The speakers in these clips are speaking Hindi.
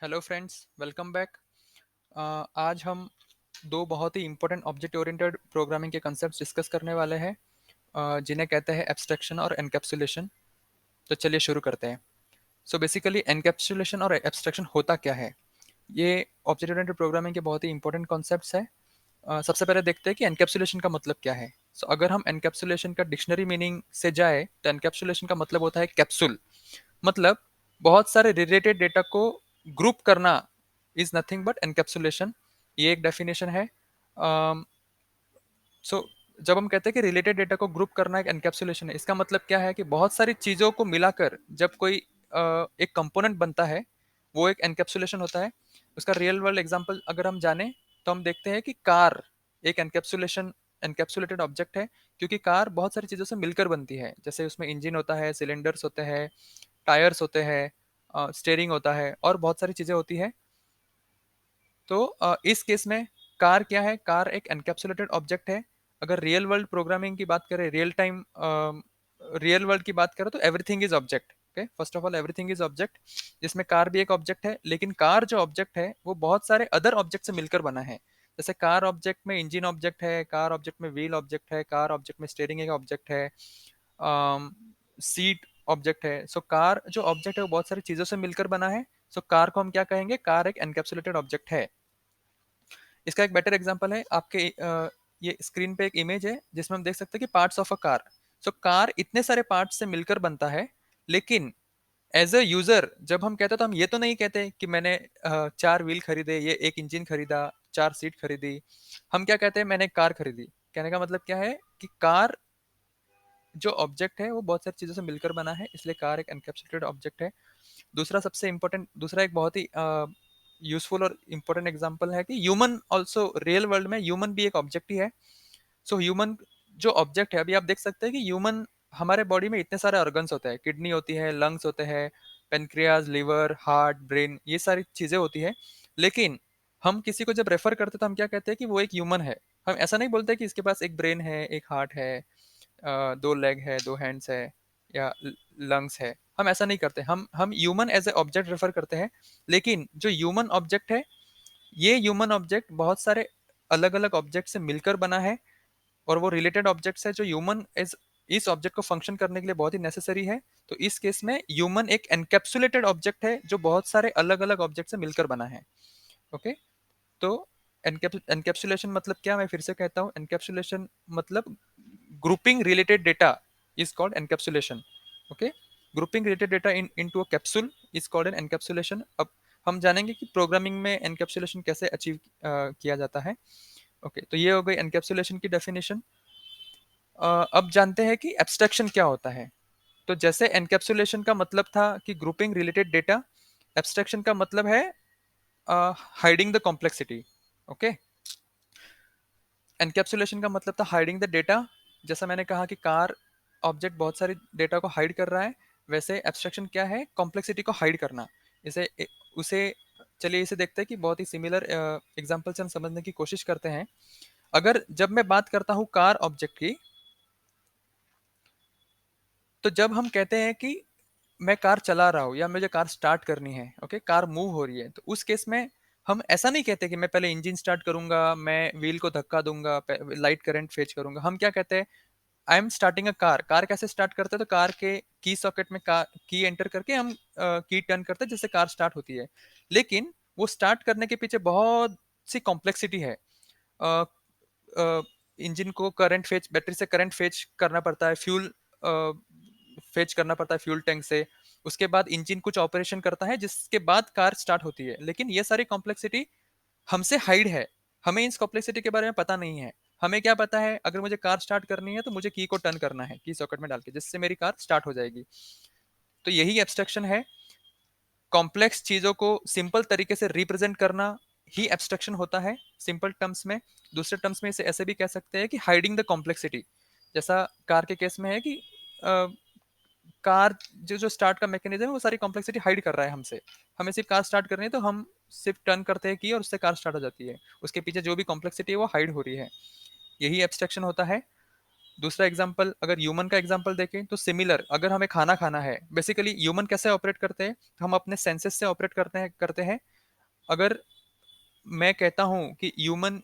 Hello friends, welcome back. आज हम दो बहुत ही इंपॉर्टेंट ऑब्जेक्ट ओरिएंटेड प्रोग्रामिंग के कंसेप्ट डिस्कस करने वाले हैं, जिन्हें कहते हैं एब्स्ट्रैक्शन और एनकैप्सुलेशन। तो चलिए शुरू करते हैं। सो बेसिकली एनकैप्सुलेशन और एब्स्ट्रैक्शन होता क्या है? ये ऑब्जेक्ट ओरिएंटेड प्रोग्रामिंग के बहुत ही इंपॉर्टेंट कॉन्सेप्ट्स हैं। सबसे पहले देखते हैं कि एनकैप्सुलेशन का मतलब क्या है। सो अगर हम एनकैप्सुलेशन का डिक्शनरी मीनिंग से जाए तो एनकैप्सुलेशन का मतलब होता है कैप्सूल। मतलब बहुत सारे रिलेटेड डेटा को ग्रुप करना इज नथिंग बट एनकैप्सुलेशन। ये एक डेफिनेशन है। सो जब हम कहते हैं कि रिलेटेड डेटा को ग्रुप करना एक एनकैप्सुलेशन है, इसका मतलब क्या है कि बहुत सारी चीज़ों को मिलाकर जब कोई एक कंपोनेंट बनता है, वो एक एनकैप्सुलेशन होता है। उसका रियल वर्ल्ड एग्जांपल अगर हम जाने तो हम देखते हैं कि कार एक एनकैप्सुलेटेड ऑब्जेक्ट है, क्योंकि कार बहुत सारी चीज़ों से मिलकर बनती है। जैसे उसमें इंजन होता है, सिलेंडर्स होते हैं, टायर्स होते हैं, स्टेयरिंग होता है और बहुत सारी चीज़ें होती है। तो इस केस में कार क्या है? कार एक एनकैप्सुलेटेड ऑब्जेक्ट है। अगर रियल वर्ल्ड प्रोग्रामिंग की बात करें, रियल वर्ल्ड की बात करें तो everything is object. Okay, first of all everything is object, जिसमें कार भी एक ऑब्जेक्ट है। लेकिन कार जो ऑब्जेक्ट है वो बहुत सारे अदर ऑब्जेक्ट से मिलकर बना है। जैसे कार ऑब्जेक्ट में इंजन ऑब्जेक्ट है, कार ऑब्जेक्ट में व्हील ऑब्जेक्ट है, कार ऑब्जेक्ट में स्टेयरिंग एक ऑब्जेक्ट है, सीट ऑब्जेक्ट है। सो कार जो ऑब्जेक्ट है वो बहुत सारी चीजों से मिलकर बना है। सो कार को हम क्या कहेंगे? कार एक एनकैप्सुलेटेड ऑब्जेक्ट है। इसका एक बेटर एग्जांपल है आपके ये स्क्रीन पे एक इमेज है जिसमें हम देख सकते हैं कि parts of a car. So car इतने सारे पार्ट्स से मिलकर बनता है। लेकिन एज अ यूजर जब हम कहते हैं तो हम ये तो नहीं कहते कि मैंने 4 व्हील खरीदे, ये एक इंजन खरीदा, 4 सीट खरीदी। हम क्या कहते हैं? मैंने एक कार खरीदी। कहने का मतलब क्या है कि कार जो ऑब्जेक्ट है वो बहुत सारी चीजों से मिलकर बना है, इसलिए कार एक एनकैप्सुलेटेड ऑब्जेक्ट है। दूसरा एक बहुत ही यूजफुल और इम्पोर्टेंट एग्जांपल है कि ह्यूमन ऑल्सो, रियल वर्ल्ड में ह्यूमन भी एक ऑब्जेक्ट ही है। सो ह्यूमन जो ऑब्जेक्ट है, अभी आप देख सकते हैं कि ह्यूमन हमारे बॉडी में इतने सारे ऑर्गन्स होते हैं, किडनी होती है, लंग्स होते हैं, पेनक्रियाज, लिवर, हार्ट, ब्रेन, ये सारी चीजें होती है। लेकिन हम किसी को जब रेफर करते हैं तो हम क्या कहते हैं कि वो एक ह्यूमन है। हम ऐसा नहीं बोलते कि इसके पास एक ब्रेन है, एक हार्ट है, 2 लेग है, 2 हैंड्स है या लंग्स है। हम ऐसा नहीं करते। हम human as a object refer करते हैं। लेकिन जो ह्यूमन ऑब्जेक्ट है, ये ह्यूमन ऑब्जेक्ट बहुत सारे अलग अलग ऑब्जेक्ट से मिलकर बना है, और वो रिलेटेड ऑब्जेक्ट्स है जो ह्यूमन एज इस ऑब्जेक्ट को फंक्शन करने के लिए बहुत ही नेसेसरी है। तो इस केस में ह्यूमन एक एनकैप्सुलेटेड ऑब्जेक्ट है जो बहुत सारे अलग अलग ऑब्जेक्ट से मिलकर बना है। ओके, तो एनकैप्सुलेशन मतलब क्या? मैं फिर से कहता हूँ, एनकैप्सुलेशन मतलब grouping related data is called encapsulation. Okay, grouping related data into a capsule is called an encapsulation. अब हम जानेंगे कि प्रोग्रामिंग में एनकैप्सुलेशन कैसे अचीव किया जाता है। ओके, तो ये हो गई एनकैप्सुलेशन की डेफिनेशन। अब जानते हैं कि एब्स्ट्रैक्शन क्या होता है। तो जैसे एनकैप्सुलेशन का मतलब था कि ग्रुपिंग रिलेटेड डेटा, एब्स्ट्रैक्शन का मतलब है hiding the complexity. Okay, encapsulation का मतलब था हाइडिंग द डेटा। जैसा मैंने कहा कि कार ऑब्जेक्ट बहुत सारी डेटा को हाइड कर रहा है, वैसे एब्स्ट्रैक्शन क्या है? कॉम्प्लेक्सिटी को हाइड करना। इसे उसे चलिए इसे देखते हैं कि बहुत ही सिमिलर एग्जांपल से हम समझने की कोशिश करते हैं। अगर जब मैं बात करता हूँ कार ऑब्जेक्ट की, तो जब हम कहते हैं कि मैं कार चला रहा हूँ या मुझे कार स्टार्ट करनी है, ओके, कार मूव हो रही है, तो उस केस में हम ऐसा नहीं कहते कि मैं पहले इंजन स्टार्ट करूंगा, मैं व्हील को धक्का दूंगा, लाइट करंट फेच करूंगा। हम क्या कहते हैं? I am starting a car. Car कैसे स्टार्ट करते हैं? तो कार के की सॉकेट में कार की एंटर करके हम की टर्न करते हैं, जिससे कार स्टार्ट होती है। लेकिन वो स्टार्ट करने के पीछे बहुत सी कॉम्प्लेक्सिटी है। इंजन को करंट फेच, बैटरी से करंट फेच करना पड़ता है, फ्यूल फेच करना पड़ता है फ्यूल टैंक से। उसके बाद इंजन कुछ ऑपरेशन करता है जिसके बाद कार स्टार्ट होती है। लेकिन ये सारी कॉम्प्लेक्सिटी हमसे हाइड है। हमें इस कॉम्प्लेक्सिटी के बारे में पता नहीं है। हमें क्या पता है? अगर मुझे कार स्टार्ट करनी है तो मुझे की को टर्न करना है, की सॉकेट में डाल के, जिससे मेरी कार स्टार्ट हो जाएगी। तो यही एब्स्ट्रक्शन है। कॉम्प्लेक्स चीजों को सिंपल तरीके से रिप्रेजेंट करना ही एब्स्ट्रक्शन होता है, सिंपल टर्म्स में। दूसरे टर्म्स में इसे ऐसे भी कह सकते हैं कि हाइडिंग द कॉम्प्लेक्सिटी। जैसा कार के केस में है कि कार जो जो स्टार्ट का मैकेनिज्म है वो सारी कॉम्प्लेक्सिटी हाइड कर रहा है हमसे। हमें सिर्फ कार स्टार्ट करनी है तो हम सिर्फ टर्न करते हैं की, और उससे कार स्टार्ट हो जाती है। उसके पीछे जो भी कॉम्प्लेक्सिटी है वो हाइड हो रही है। यही एब्स्ट्रक्शन होता है। दूसरा एग्जांपल, अगर ह्यूमन का एग्जांपल देखें तो सिमिलर, अगर हमें खाना खाना है, बेसिकली ह्यूमन कैसे ऑपरेट करते हैं, हम अपने सेंसेस से ऑपरेट करते हैं। अगर मैं कहता हूं कि ह्यूमन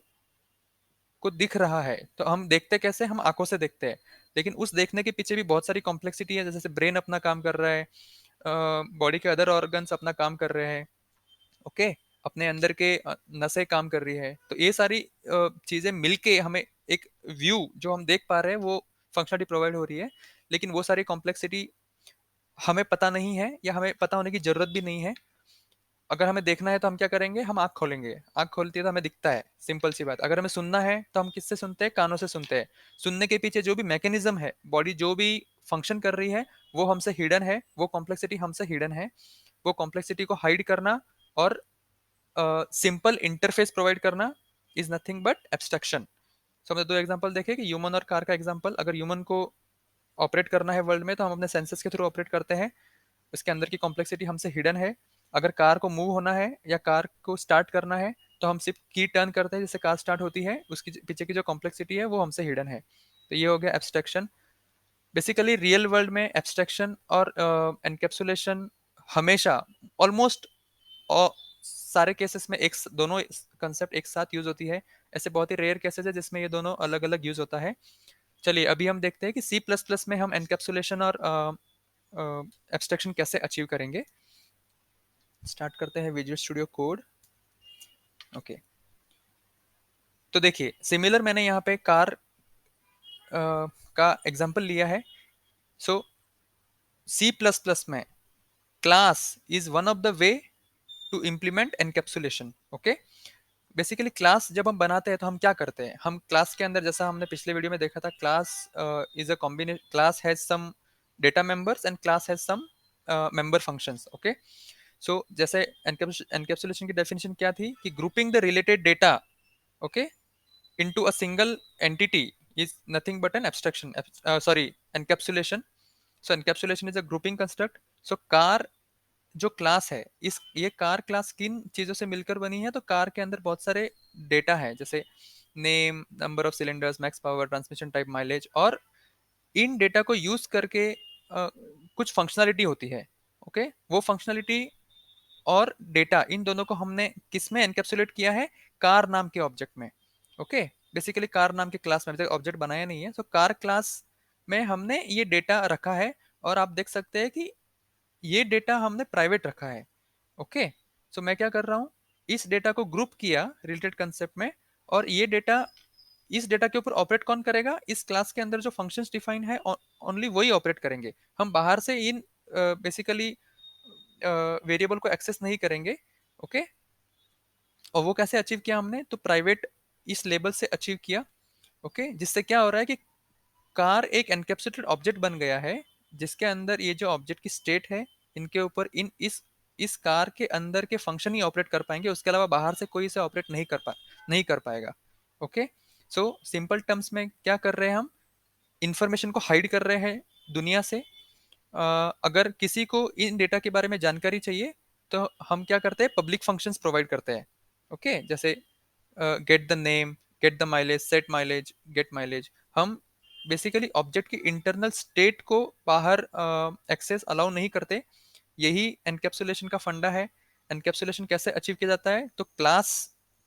को दिख रहा है, तो हम देखते कैसे, हम आंखों से देखते हैं। लेकिन उस देखने के पीछे भी बहुत सारी कॉम्प्लेक्सिटी है, जैसे ब्रेन अपना काम कर रहा है, बॉडी के अदर ऑर्गन्स अपना काम कर रहे हैं, ओके, अपने अंदर के नसें काम कर रही है। तो ये सारी चीजें मिलके हमें एक व्यू जो हम देख पा रहे हैं वो फंक्शनलिटी प्रोवाइड हो रही है। लेकिन वो सारी कॉम्प्लेक्सिटी हमें पता नहीं है, या हमें पता होने की जरूरत भी नहीं है। अगर हमें देखना है तो हम क्या करेंगे, हम आंख खोलेंगे, आंख खोलती है तो हमें दिखता है, सिंपल सी बात। अगर हमें सुनना है तो हम किससे सुनते हैं, कानों से सुनते हैं। सुनने के पीछे जो भी मैकेनिज्म है, बॉडी जो भी फंक्शन कर रही है, वो हमसे हिडन है, वो कॉम्प्लेक्सिटी हमसे हिडन है। वो कॉम्प्लेक्सिटी को हाइड करना और सिंपल इंटरफेस प्रोवाइड करना इज नथिंग बट एब्स्ट्रक्शन। सो हमने दो एग्जांपल देखे कि ह्यूमन और कार का एग्जांपल, अगर ह्यूमन को ऑपरेट करना है वर्ल्ड में तो हम अपने सेंसेस के थ्रू ऑपरेट करते हैं, उसके अंदर की कॉम्प्लेक्सिटी हमसे हिडन है। अगर कार को मूव होना है या कार को स्टार्ट करना है तो हम सिर्फ की टर्न करते हैं जिससे कार स्टार्ट होती है, उसकी पीछे की जो कॉम्प्लेक्सिटी है वो हमसे हिडन है। तो ये हो गया एब्स्ट्रैक्शन। बेसिकली रियल वर्ल्ड में एब्स्ट्रैक्शन और एनकैप्सुलेशन हमेशा, ऑलमोस्ट सारे केसेस में एक दोनों कंसेप्ट एक साथ यूज होती है। ऐसे बहुत ही रेयर केसेस है जिसमें ये दोनों अलग अलग यूज होता है। चलिए अभी हम देखते हैं कि सी प्लस प्लस में हम एनकैप्सुलेशन और एब्स्ट्रैक्शन कैसे अचीव करेंगे। स्टार्ट करते हैं विजुअल स्टूडियो कोड। ओके, तो देखिए सिमिलर मैंने यहाँ पे कार का एग्जांपल लिया है। सो सी प्लस प्लस में class is one of the way to implement encapsulation. Okay, basically class जब हम बनाते हैं तो हम क्या करते हैं, हम क्लास के अंदर, जैसा हमने पिछले वीडियो में देखा था, class is a combination, class has some data members and class has some member functions. Okay, so जैसे एनकैप्सुलेशन की डेफिनेशन क्या थी कि grouping the related data, okay, into a single entity is nothing but an abstraction, sorry, encapsulation. So encapsulation is a grouping construct. So car जो क्लास है, इस ये कार क्लास किन चीजों से मिलकर बनी है, तो कार के अंदर बहुत सारे डेटा है, जैसे name, number of cylinders, max power, transmission type, mileage, और इन डेटा को यूज करके कुछ फंक्शनलिटी होती है। ओके, वो फंक्शनलिटी और डेटा, इन दोनों को हमने किस में एनकैप्सुलेट किया है, कार नाम के ऑब्जेक्ट में। ओके, बेसिकली कार नाम के क्लास में, अभी तक ऑब्जेक्ट बनाया नहीं है, तो कार क्लास में हमने ये डेटा रखा है। और आप देख सकते हैं कि ये डेटा हमने प्राइवेट रखा है। ओके, सो मैं क्या कर रहा हूँ, इस डेटा को ग्रुप किया रिलेटेड कंसेप्ट में, और ये डेटा, इस डेटा के ऊपर ऑपरेट कौन करेगा, इस क्लास के अंदर जो फंक्शंस डिफाइन है ओनली वही ऑपरेट करेंगे। हम बाहर से इन बेसिकली वेरिएबल को एक्सेस नहीं करेंगे। ओके, और वो कैसे अचीव किया हमने, तो प्राइवेट इस लेबल से अचीव किया। ओके, जिससे क्या हो रहा है कि कार एक एनकैप्सुलेटेड ऑब्जेक्ट बन गया है, जिसके अंदर ये जो ऑब्जेक्ट की स्टेट है, इनके ऊपर इन इस कार के अंदर के फंक्शन ही ऑपरेट कर पाएंगे, उसके अलावा बाहर से कोई इसे ऑपरेट नहीं कर पाएगा। ओके, सो सिंपल टर्म्स में क्या कर रहे हैं, हम इंफॉर्मेशन को हाइड कर रहे हैं दुनिया से। अगर किसी को इन डेटा के बारे में जानकारी चाहिए तो हम क्या करते हैं, पब्लिक फंक्शंस प्रोवाइड करते हैं। ओके, जैसे get the name, get the mileage, set mileage, get mileage. हम बेसिकली ऑब्जेक्ट की इंटरनल स्टेट को बाहर एक्सेस अलाउ नहीं करते। यही एनकैप्सुलेशन का फंडा है। एनकैप्सुलेशन कैसे अचीव किया जाता है, तो क्लास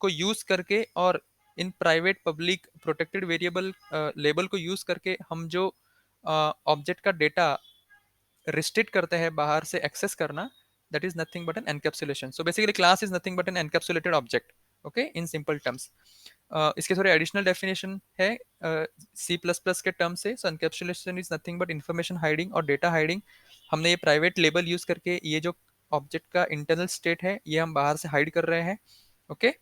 को यूज करके और in private public protected variable label को यूज करके हम जो ऑब्जेक्ट का डेटा रिस्ट्रिक्ट करते हैं बाहर से एक्सेस करना, that is nothing but an encapsulation. So basically class is nothing but an encapsulated object. Okay, in simple terms. इसके थोड़े एडिशनल डेफिनेशन है सी प्लस प्लस के टर्म से। So encapsulation is nothing but information hiding और डेटा हाइडिंग। हमने ये प्राइवेट लेबल यूज करके ये जो ऑब्जेक्ट का इंटरनल स्टेट है ये हम बाहर से हाइड कर रहे हैं। Okay,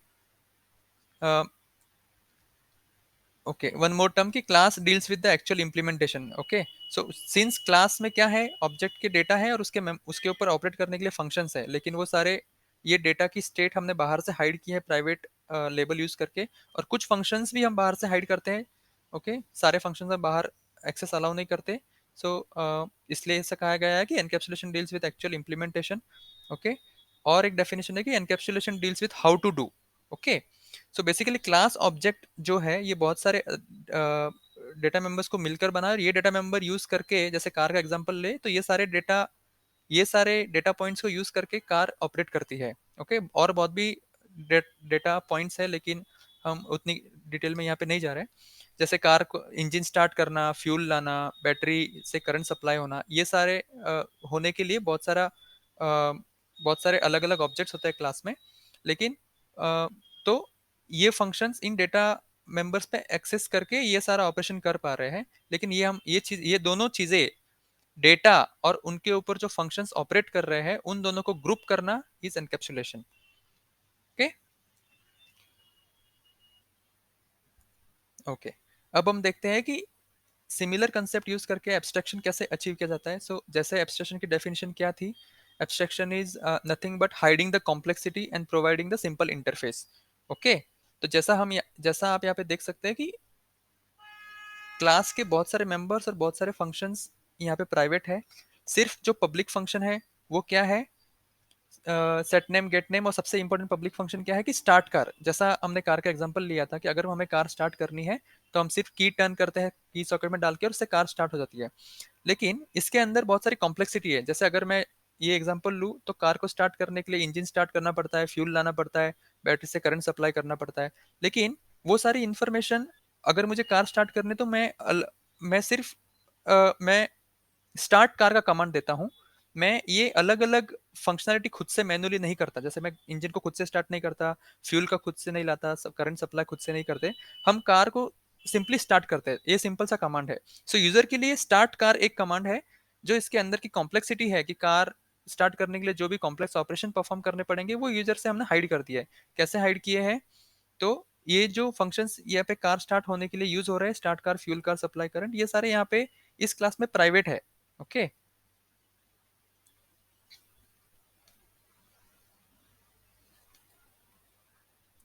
okay, one more term की class deals with the actual implementation. Okay, so since class में क्या है, ऑब्जेक्ट के डेटा है और उसके ऊपर ऑपरेट करने के लिए फंक्शंस है, लेकिन वो सारे ये डेटा की स्टेट हमने बाहर से हाइड की है प्राइवेट लेबल यूज करके, और कुछ फंक्शंस भी हम बाहर से हाइड करते हैं। ओके, सारे फंक्शंस हम बाहर एक्सेस अलाउ नहीं करते। सो इसलिए ऐसा कहा गया है कि encapsulation deals with actual implementation. Okay, और एक डेफिनेशन है कि encapsulation deals with how to do. Okay, so basically class object जो है ये बहुत सारे डेटा मेंबर्स को मिलकर बना है, और ये डेटा मेंबर यूज करके, जैसे कार का एग्जांपल ले तो ये सारे डेटा पॉइंट्स को यूज करके कार ऑपरेट करती है। ओके, और बहुत भी डेटा पॉइंट्स है, लेकिन हम उतनी डिटेल में यहाँ पे नहीं जा रहे। जैसे कार को इंजन स्टार्ट करना, फ्यूल लाना, बैटरी से करंट सप्लाई होना, ये सारे होने के लिए बहुत सारे अलग अलग ऑब्जेक्ट्स होते हैं क्लास में। लेकिन तो ये फंक्शंस इन डेटा मेंबर्स पे एक्सेस करके ये सारा ऑपरेशन कर पा रहे हैं। लेकिन ये दोनों चीजें, डेटा और उनके ऊपर जो फंक्शंस ऑपरेट कर रहे हैं, उन दोनों को ग्रुप करना इज एनकैप्सुलेशन। ओके ओके, अब हम देखते हैं कि सिमिलर कंसेप्ट यूज करके एब्स्ट्रैक्शन कैसे अचीव किया जाता है। जैसे एब्स्ट्रैक्शन की डेफिनेशन क्या थी? Abstraction is nothing but hiding the complexity and providing the simple interface. Okay, तो जैसा आप यहाँ पे देख सकते हैं कि क्लास के बहुत सारे मेंबर्स और बहुत सारे फंक्शंस यहाँ पे प्राइवेट है। सिर्फ जो पब्लिक फंक्शन है वो क्या है? सेट नेम, गेट नेम, और सबसे इंपॉर्टेंट पब्लिक फंक्शन क्या है कि स्टार्ट कार। जैसा हमने कार का एग्जांपल लिया था कि अगर हमें कार स्टार्ट करनी है तो हम सिर्फ की टर्न करते हैं, की सॉकेट में डाल के, और उससे कार स्टार्ट हो जाती है। लेकिन इसके अंदर बहुत सारी कॉम्प्लेक्सिटी है। जैसे अगर मैं ये एग्जांपल लूँ तो कार को स्टार्ट करने के लिए इंजन स्टार्ट करना पड़ता है, फ्यूल लाना पड़ता है, बैटरी से करंट सप्लाई करना पड़ता है। लेकिन वो सारी इंफॉर्मेशन अगर मुझे कार स्टार्ट करनी, तो मैं सिर्फ मैं स्टार्ट कार का कमांड देता हूँ। मैं ये अलग अलग फंक्शनैलिटी खुद से मैन्युअली नहीं करता। जैसे मैं इंजन को खुद से स्टार्ट नहीं करता, फ्यूल का खुद से नहीं लाता, करंट सप्लाई खुद से नहीं करते। हम कार को सिंपली स्टार्ट करते हैं, ये सिंपल सा कमांड है। यूजर के लिए स्टार्ट कार एक कमांड है जो इसके अंदर की कॉम्प्लेक्सिटी है कि कार स्टार्ट करने के लिए जो भी कॉम्प्लेक्स ऑपरेशन परफॉर्म करने पड़ेंगे वो यूजर से हमने हाइड कर दिया है। कैसे हाइड किए हैं? तो ये जो फंक्शंस यहाँ पे कार स्टार्ट होने के लिए यूज हो रहे हैं, start car, fuel car, supply current, ये सारे यहाँ पे इस क्लास में प्राइवेट है। ओके,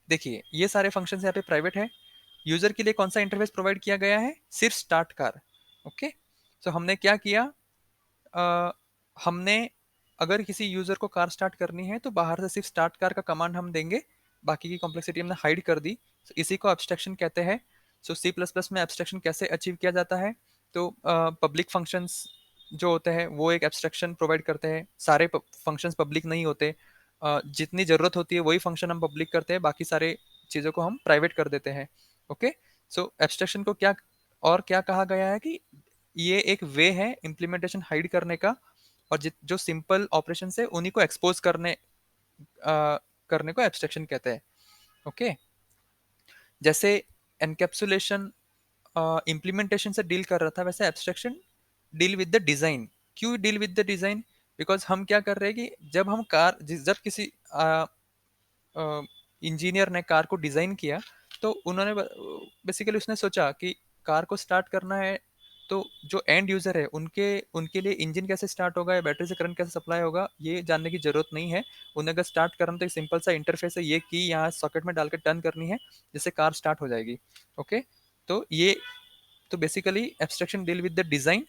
देखिए ये सारे फंक्शंस यहाँ पे प्राइवेट है। यूजर के लिए कौन सा इंटरफेस प्रोवाइड किया गया है? सिर्फ स्टार्ट कार। ओके, हमने क्या किया? अ, हमने अगर किसी यूजर को कार स्टार्ट करनी है तो बाहर से सिर्फ स्टार्ट कार का कमांड हम देंगे, बाकी की कॉम्प्लेक्सिटी हमने हाइड कर दी। इसी को एब्स्ट्रैक्शन कहते हैं। सी प्लस प्लस में एब्स्ट्रैक्शन कैसे अचीव किया जाता है? तो पब्लिक फंक्शंस जो होते हैं वो एक एब्स्ट्रैक्शन प्रोवाइड करते हैं। सारे फंक्शंस पब्लिक नहीं होते। जितनी ज़रूरत होती है वही फंक्शन हम पब्लिक करते हैं, बाकी सारे चीज़ों को हम प्राइवेट कर देते हैं। ओके, एब्स्ट्रैक्शन को क्या कहा गया है कि ये एक वे है इम्प्लीमेंटेशन हाइड करने का, और जो सिंपल ऑपरेशन है उन्हीं को एक्सपोज करने को एब्स्ट्रैक्शन कहते हैं। ओके, जैसे एनकैप्सुलेशन इम्प्लीमेंटेशन से डील कर रहा था, वैसे abstraction deal with the design. क्यों deal with the design? Because हम क्या कर रहे हैं कि जब किसी इंजीनियर ने कार को डिजाइन किया, तो उन्होंने बेसिकली उसने सोचा कि कार को स्टार्ट करना है, तो जो एंड यूजर है उनके उनके लिए इंजन कैसे स्टार्ट होगा या बैटरी से करंट कैसे सप्लाई होगा ये जानने की जरूरत नहीं है। उन्हें अगर स्टार्ट करना तो एक सिंपल सा इंटरफेस है, ये की यहाँ सॉकेट में डालकर टर्न करनी है, जिससे कार स्टार्ट हो जाएगी। ओके, तो ये तो basically abstraction deal with the design.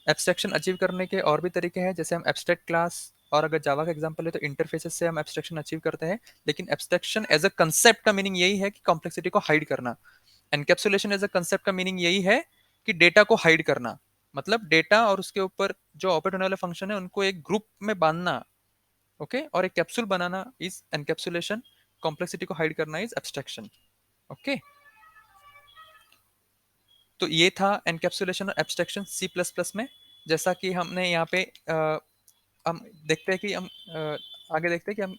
Abstraction achieve करने के और भी तरीके हैं, जैसे हम एब्स्ट्रैक्ट क्लास, और अगर जावा का एग्जांपल है तो इंटरफेसेस से हम एब्स्ट्रैक्शन अचीव करते हैं। लेकिन एब्स्ट्रैक्शन एज अ कंसेप्ट का मीनिंग यही है कि कॉम्प्लेक्सिटी को हाइड करना। एनकैप्सुलेशन एज अ कंसेप्ट का मीनिंग यही है कि डेटा को हाइड करना, मतलब डेटा और उसके ऊपर जो ऑपरेट होने वाले फंक्शन है उनको एक ग्रुप में बांधना। ओके, और एक capsule banana is encapsulation. Complexity को हाइड करना इज एब्स्ट्रैक्शन। ओके, तो ये था एनकैप्सुलेशन और एब्स्ट्रैक्शन सी प्लस प्लस में। जैसा कि हमने यहाँ पे हम देखते हैं कि आगे देखते हैं कि हम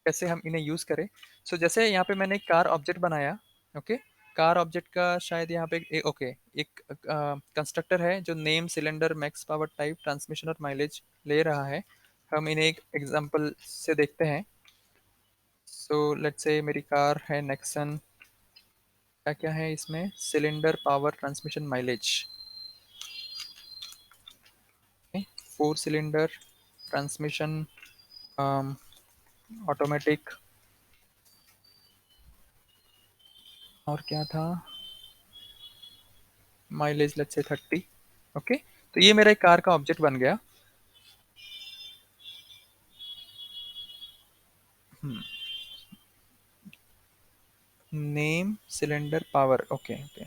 कैसे हम इन्हें यूज करें। जैसे यहाँ पे मैंने एक कार ऑब्जेक्ट बनाया। ओके, कार ऑब्जेक्ट का शायद यहाँ पे एक कंस्ट्रक्टर है जो name, cylinder, max power, type, transmission और माइलेज ले रहा है। हम इन्हें एक एग्जांपल से देखते हैं। लेट्स से मेरी कार है नेक्सन। क्या क्या है इसमें? Cylinder, power, transmission, mileage. 4 cylinder, transmission, automatic, और क्या था? Mileage let's say 30। ओके, तो ये मेरा एक कार का ऑब्जेक्ट बन गया। Name, cylinder, power. Okay okay,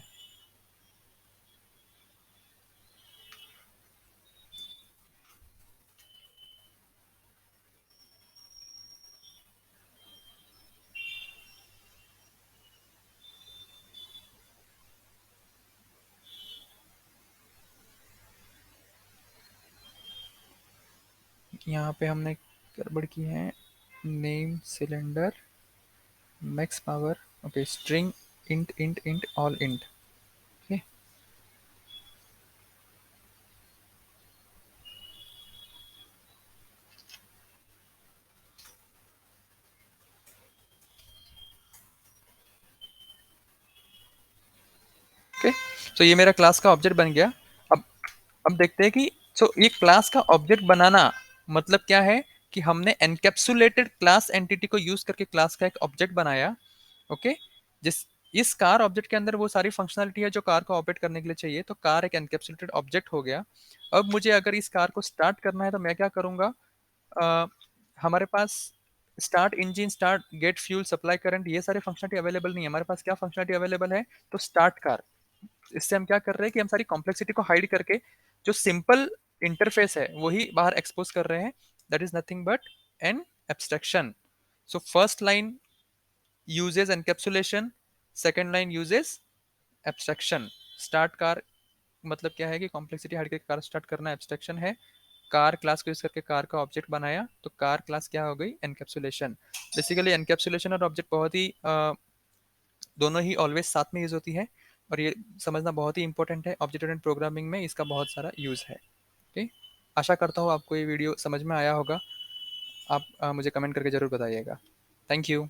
यहाँ पे हमने गड़बड़ की है। Name cylinder max power, okay, string int int int all int, okay. Okay, तो ये मेरा क्लास का ऑब्जेक्ट बन गया। अब अब देखते हैं कि ये क्लास का ऑब्जेक्ट बनाना मतलब क्या है, कि हमने एनकैप्सुलेटेड क्लास एंटिटी को यूज करके क्लास का एक ऑब्जेक्ट बनाया। ओके, जिस इस कार ऑब्जेक्ट के अंदर वो सारी फंक्शनलिटी है जो कार को ऑपरेट करने के लिए चाहिए, तो कार एक एनकैप्सुलेटेड ऑब्जेक्ट हो गया। अब मुझे अगर इस कार को स्टार्ट करना है तो मैं क्या करूंगा, अ, हमारे पास start engine, start gate fuel, supply current, ये सारे फंक्शनलिटी अवेलेबल नहीं है। हमारे पास क्या फंक्शनलिटी अवेलेबल है, तो स्टार्ट कार। इससे हम क्या कर रहे हैं कि हम सारी कॉम्प्लेक्सिटी को हाइड करके जो सिंपल इंटरफेस है वही बाहर एक्सपोज कर रहे हैं। That is nothing but an abstraction. So first line uses encapsulation, second line uses abstraction. Start car मतलब क्या है कि कॉम्प्लेक्सिटी हाइड करके कार स्टार्ट करना एब्स्ट्रैक्शन है। कार क्लास को यूज करके कार का ऑब्जेक्ट बनाया, तो कार क्लास क्या हो गई, एनकैप्सुलेशन। बेसिकली एनकैप्सुलेशन और ऑब्जेक्ट बहुत ही दोनों ही ऑलवेज साथ में यूज होती है, और ये समझना बहुत ही इंपॉर्टेंट है। ऑब्जेक्ट ओरिएंटेड प्रोग्रामिंग में इसका बहुत सारा यूज है। ओके, आशा करता हूँ आपको ये वीडियो समझ में आया होगा। आप मुझे कमेंट करके जरूर बताइएगा। Thank you.